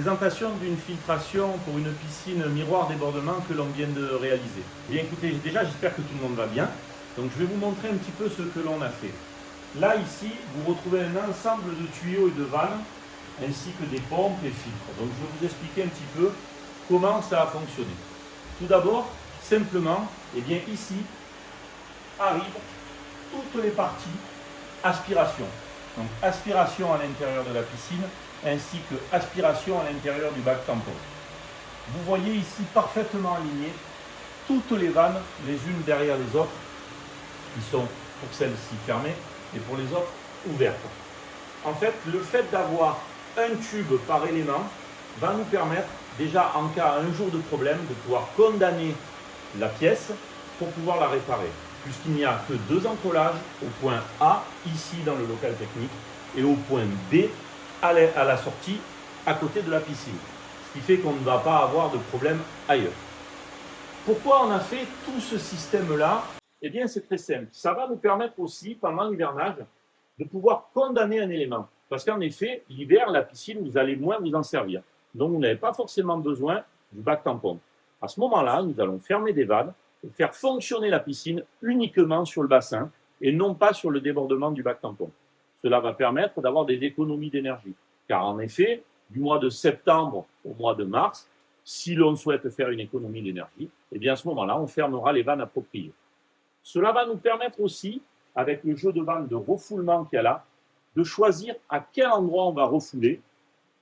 Présentation d'une filtration pour une piscine miroir débordement que l'on vient de réaliser. Bien écoutez, déjà j'espère que tout le monde va bien. Donc je vais vous montrer un petit peu ce que l'on a fait. Là ici, vous retrouvez un ensemble de tuyaux et de vannes, ainsi que des pompes et filtres. Donc je vais vous expliquer un petit peu comment ça a fonctionné. Tout d'abord, simplement, eh bien ici arrivent toutes les parties aspiration. Donc aspiration à l'intérieur de la piscine, ainsi que aspiration à l'intérieur du bac tampon. Vous voyez ici parfaitement alignées toutes les vannes les unes derrière les autres, qui sont pour celles-ci fermées et pour les autres ouvertes. En fait, le fait d'avoir un tube par élément va nous permettre déjà en cas un jour de problème de pouvoir condamner la pièce pour pouvoir la réparer, puisqu'il n'y a que deux encollages au point A ici dans le local technique et au point B à la sortie à côté de la piscine, ce qui fait qu'on ne va pas avoir de problème ailleurs. Pourquoi on a fait tout ce système-là? Eh bien c'est très simple, ça va nous permettre aussi pendant l'hivernage de pouvoir condamner un élément, parce qu'en effet l'hiver la piscine vous allez moins vous en servir, donc vous n'avez pas forcément besoin du bac tampon. À ce moment-là nous allons fermer des vannes et faire fonctionner la piscine uniquement sur le bassin et non pas sur le débordement du bac tampon. Cela va permettre d'avoir des économies d'énergie. Car en effet, du mois de septembre au mois de mars, si l'on souhaite faire une économie d'énergie, eh bien à ce moment-là, on fermera les vannes appropriées. Cela va nous permettre aussi, avec le jeu de vannes de refoulement qu'il y a là, de choisir à quel endroit on va refouler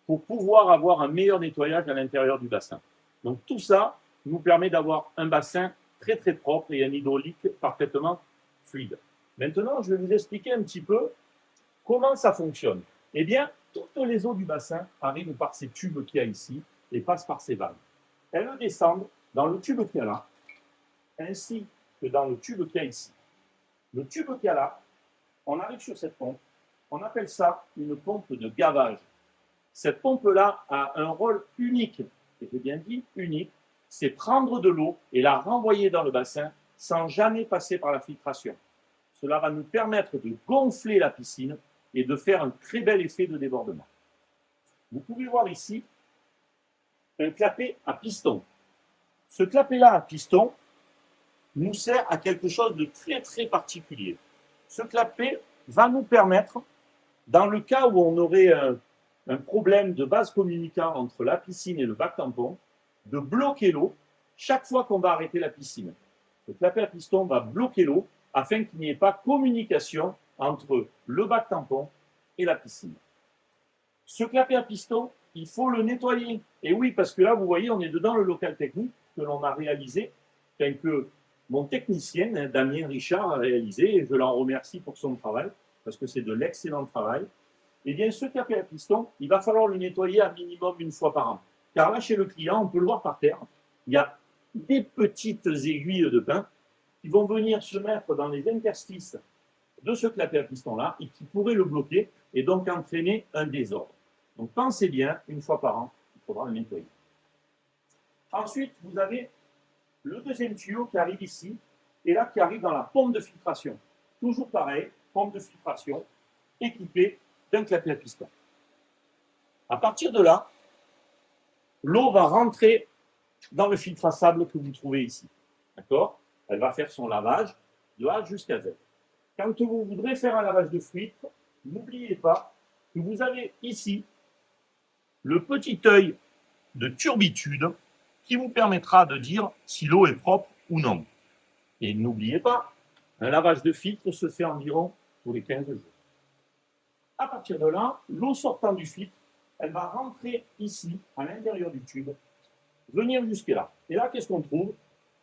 pour pouvoir avoir un meilleur nettoyage à l'intérieur du bassin. Donc tout ça nous permet d'avoir un bassin très très propre et un hydraulique parfaitement fluide. Maintenant, je vais vous expliquer un petit peu comment ça fonctionne. Eh bien, toutes les eaux du bassin arrivent par ces tubes qu'il y a ici et passent par ces vannes. Elles descendent dans le tube qu'il y a là, ainsi que dans le tube qu'il y a ici. Le tube qu'il y a là, on arrive sur cette pompe, on appelle ça une pompe de gavage. Cette pompe-là a un rôle unique, et j'ai bien dit unique, c'est prendre de l'eau et la renvoyer dans le bassin sans jamais passer par la filtration. Cela va nous permettre de gonfler la piscine et de faire un très bel effet de débordement. Vous pouvez voir ici un clapet à piston. Ce clapet-là à piston nous sert à quelque chose de très très particulier. Ce clapet va nous permettre, dans le cas où on aurait un problème de vase communicant entre la piscine et le bac tampon, de bloquer l'eau chaque fois qu'on va arrêter la piscine. Le clapet à piston va bloquer l'eau afin qu'il n'y ait pas communication entre le bac tampon et la piscine. Ce clapet à piston, il faut le nettoyer. Et oui, parce que là, vous voyez, on est dedans le local technique que l'on a réalisé, que mon technicien, Damien Richard, a réalisé, et je l'en remercie pour son travail, parce que c'est de l'excellent travail. Eh bien, ce clapet à piston, il va falloir le nettoyer à minimum une fois par an. Car là, chez le client, on peut le voir par terre, il y a des petites aiguilles de pin qui vont venir se mettre dans les interstices de ce clapet à piston-là et qui pourraient le bloquer et donc entraîner un désordre. Donc pensez bien, une fois par an, il faudra le nettoyer. Ensuite, vous avez le deuxième tuyau qui arrive ici et là qui arrive dans la pompe de filtration. Toujours pareil, pompe de filtration équipée d'un clapet à piston. À partir de là, l'eau va rentrer dans le filtre à sable que vous trouvez ici. D'accord? Elle va faire son lavage de A jusqu'à Z. Quand vous voudrez faire un lavage de filtre, n'oubliez pas que vous avez ici le petit œil de turbitude qui vous permettra de dire si l'eau est propre ou non. Et n'oubliez pas, un lavage de filtre se fait environ tous les 15 jours. À partir de là, l'eau sortant du filtre, elle va rentrer ici, à l'intérieur du tube, venir jusque là. Et là, qu'est-ce qu'on trouve?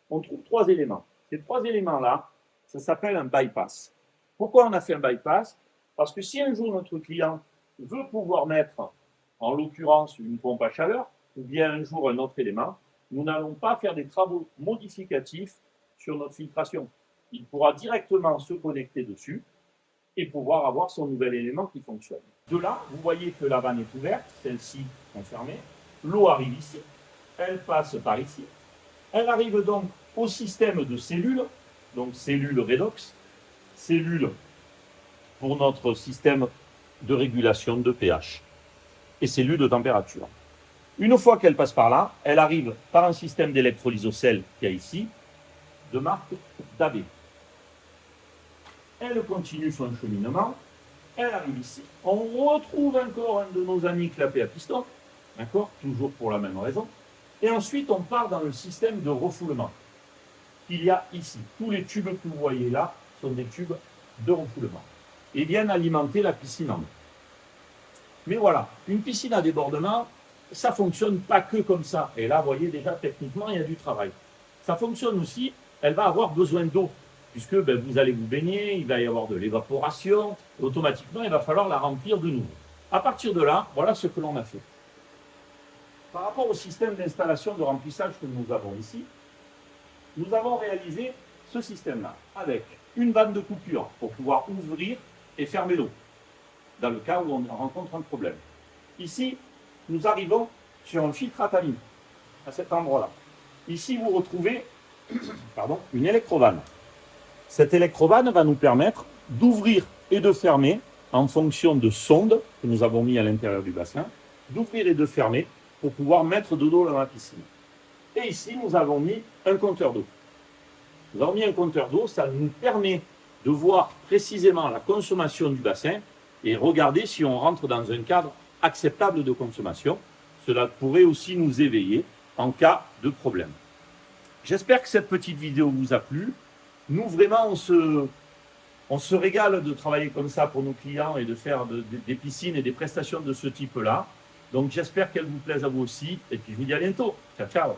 On trouve trois éléments. Ces trois éléments-là, ça s'appelle un bypass. Pourquoi on a fait un bypass? Parce que si un jour notre client veut pouvoir mettre, en l'occurrence, une pompe à chaleur, ou bien un jour un autre élément, nous n'allons pas faire des travaux modificatifs sur notre filtration. Il pourra directement se connecter dessus et pouvoir avoir son nouvel élément qui fonctionne. De là, vous voyez que la vanne est ouverte, celle-ci est fermée, l'eau arrive ici, elle passe par ici, elle arrive donc au système de cellules, donc cellules redox, cellules pour notre système de régulation de pH et cellules de température. Une fois qu'elle passe par là, elle arrive par un système d'électrolyse au sel qu'il y a ici, de marque DAB. Elle continue son cheminement, elle arrive ici. On retrouve encore un de nos amis clapés à piston, d'accord, toujours pour la même raison. Et ensuite, on part dans le système de refoulement qu'il y a ici. Tous les tubes que vous voyez là sont des tubes de refoulement et viennent alimenter la piscine en eau. Mais voilà, une piscine à débordement, ça ne fonctionne pas que comme ça. Et là, vous voyez déjà, techniquement, il y a du travail. Ça fonctionne aussi, elle va avoir besoin d'eau, puisque vous allez vous baigner, il va y avoir de l'évaporation, automatiquement, il va falloir la remplir de nouveau. À partir de là, voilà ce que l'on a fait. Par rapport au système d'installation de remplissage que nous avons ici, nous avons réalisé ce système-là, avec une vanne de coupure pour pouvoir ouvrir et fermer l'eau, dans le cas où on rencontre un problème. Ici, nous arrivons sur un filtre à tamis, à cet endroit-là. Ici, vous retrouvez une électrovanne. Cette électrovanne va nous permettre d'ouvrir et de fermer, en fonction de sondes que nous avons mis à l'intérieur du bassin, d'ouvrir et de fermer pour pouvoir mettre de l'eau dans la piscine. Et ici, nous avons mis un compteur d'eau. Nous avons mis un compteur d'eau, ça nous permet de voir précisément la consommation du bassin et regarder si on rentre dans un cadre acceptable de consommation. Cela pourrait aussi nous éveiller en cas de problème. J'espère que cette petite vidéo vous a plu. Nous, vraiment, on se régale de travailler comme ça pour nos clients et de faire des piscines et des prestations de ce type-là. Donc, j'espère qu'elle vous plaise à vous aussi. Et puis, je vous dis à bientôt. Ciao, ciao.